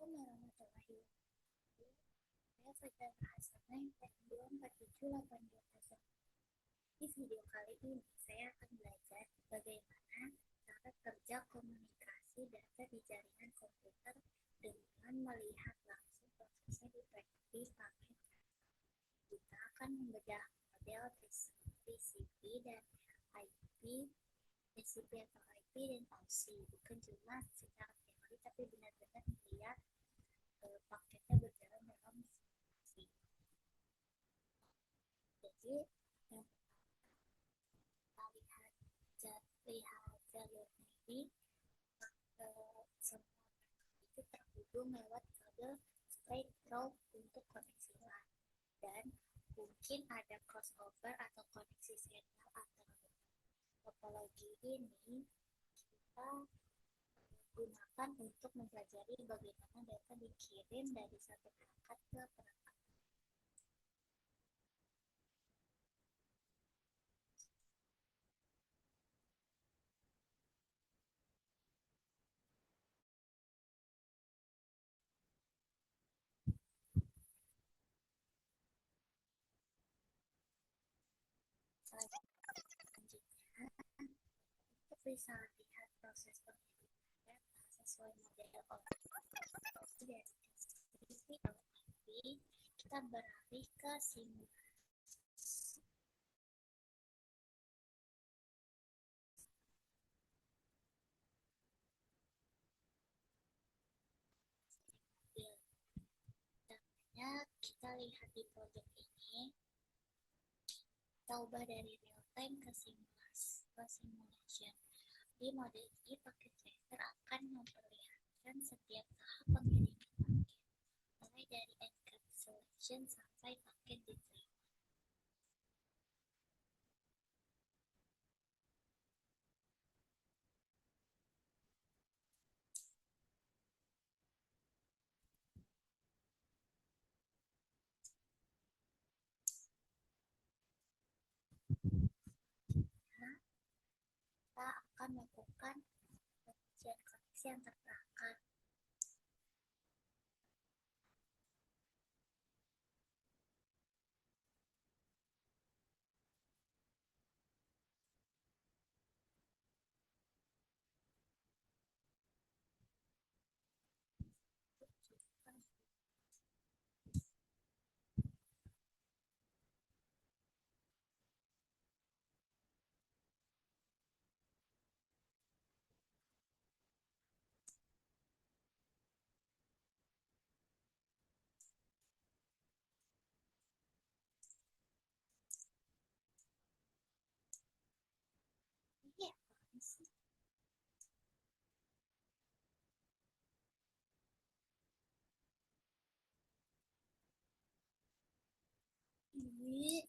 warahmatullahi wabarakatuh. Saya Fajar Hasanah dan 24782. Di video kali ini saya akan belajar bagaimana cara kerja komunikasi data di jaringan komputer dengan melihat langsung prosesnya di paket. Kita akan membedah model TCP dan IP, TCP atau IP dan OSI. Bukan cuma secara teori tapi benar-benar melihat paketnya berjalan dalam simulasi. Jadi yang kita lihat jalurnya ini semua itu terhubung lewat kabel straight through untuk koneksi LAN, dan mungkin ada crossover atau koneksi serial antara topologi ini. Kita gunakan untuk mempelajari bagaimana data dikirim dari satu perangkat ke perangkat. Selanjutnya, untuk bisa lihat proses pengiriman data sesuai model OSI dari TCP atau IP, kita beralih ke simulasi. Kita lihat di project ini, kita ubah dari real time ke simulation. Di mode ini, paket tracer akan memperlihatkan setiap tahap pengiriman paket, mulai dari encapsulation sampai paket diterima. Kita akan melakukan pengujian koneksi antar perangkat. Iya, ini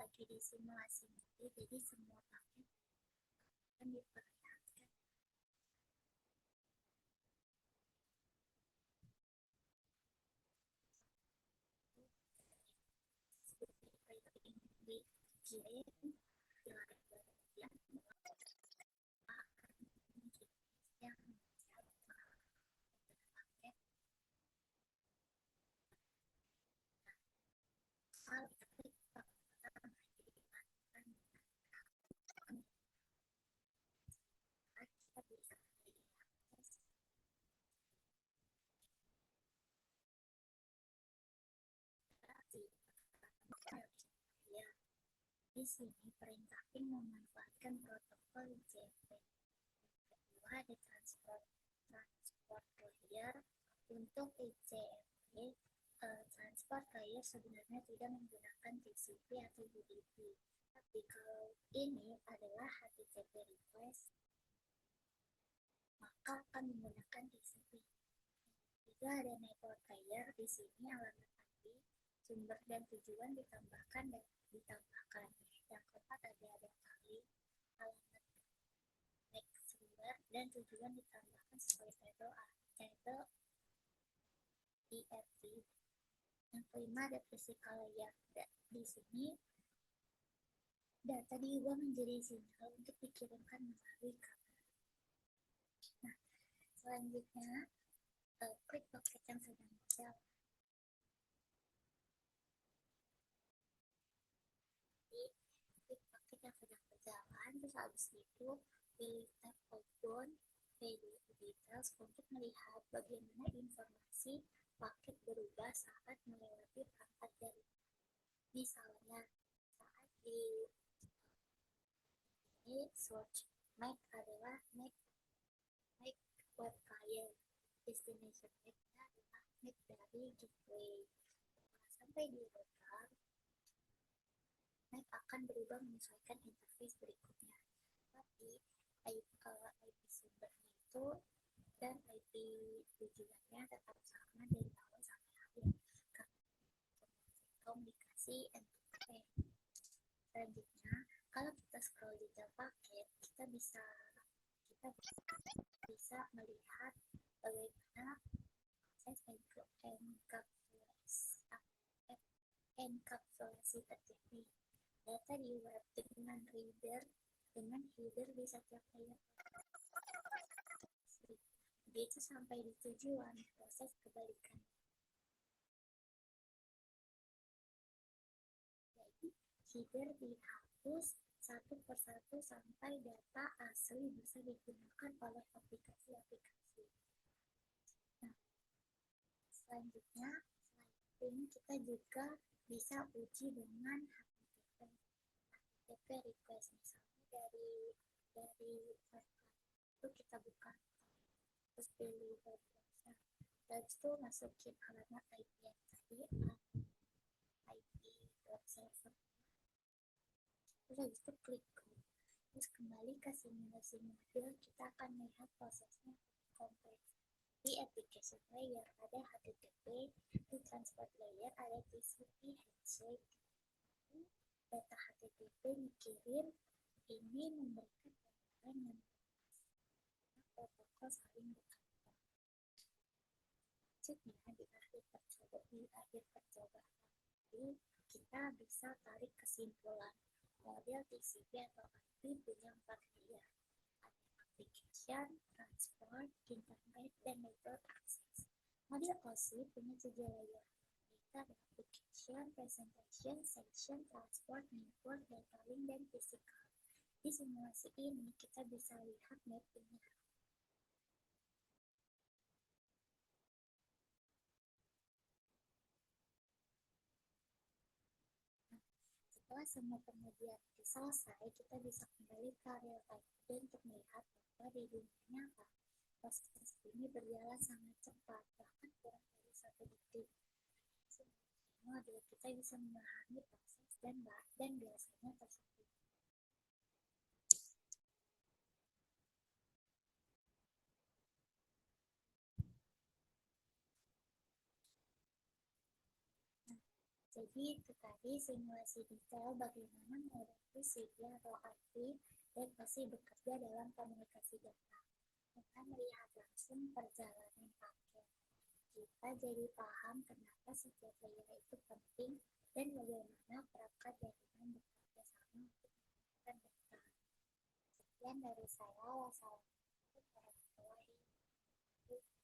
lagi di simulasi nanti, jadi semua paket akan diperlihatkan. Dikirim yang di sini perintah ping memanfaatkan protokol JP. Kedua ada transport layer. Untuk ICMP, transport layer sebenarnya tidak menggunakan TCP atau UDP. Tapi kalau ini adalah HTTP request, maka akan menggunakan TCP. Juga ada network layer, di sini alamat IP, sumber dan tujuan ditambahkan. Yang keempat ada kali alamat MAC sumber dan tujuan ditambahkan sebagai table IRT. Yang kelima ada physical layer. Di sini data diubah menjadi sinyal untuk dikirimkan melalui kabel. Nah, selanjutnya klik paket yang sedang berjalan. Klik paket yang sedang berjalan, terus habis itu pilih tab outbound details untuk melihat bagaimana informasi paket berubah saat melewati perangkat dari. Misalnya saat di search MAC adalah MAC web client, destination MAC-nya adalah MAC dari gateway. Sampai di router, MAC akan berubah menyesuaikan interface berikutnya. Tapi IP sumbernya itu dan IP tujuannya tetap sama dari awal sampai akhir karena komunikasi end-to-end. Selanjutnya, kalau kita scroll detail paket, kita bisa melihat bagaimana proses enkapsulasi terjadi. Data di web dengan header di setiap layer. Begitu sampai di tujuan, proses kebalikan. Jadi, header dihapus satu persatu sampai data asli bisa digunakan oleh aplikasi-aplikasi. Nah, selanjutnya, ini kita juga bisa uji dengan HTTP request. Misalnya dari itu kita buka, terus pilih web browser, dan itu masukin alamat IP yang tadi, IP web server. Terus itu klik go. Terus kembali ke simulasi model, kita akan melihat prosesnya kompleks. Di application layer ada HTTP, di transport layer ada TCP handshake. Data HTTP dikirim, ini memberikan gambaran yang protokol saling berkaitan. Selanjutnya di akhir percobaan ini kita bisa tarik kesimpulan. Model TCP atau IP punya 4 layer. Ada application, transport, internet, dan network access. Model OSI punya 7 layer. Kita ada application, presentation, section, transport, network, data link, dan physical. Di simulasi ini kita bisa lihat mappingnya. Setelah semua pengujian selesai, kita bisa kembali ke real time untuk melihat bahwa di dunia nyata proses ini berjalan sangat cepat, bahkan kurang dari 1 detik. Model kita bisa memahami proses dan biasanya tersebut. Jadi itu tadi simulasi detail bagaimana model fisik atau arti dan pasti bekerja dalam komunikasi data. Kita melihat langsung perjalanan paket. Kita jadi paham kenapa setiap layer itu penting dan bagaimana perangkat jaringan bekerja sama untuk menggunakan data. Sekian dari saya. Wassalamualaikum warahmatullahi wabarakatuh.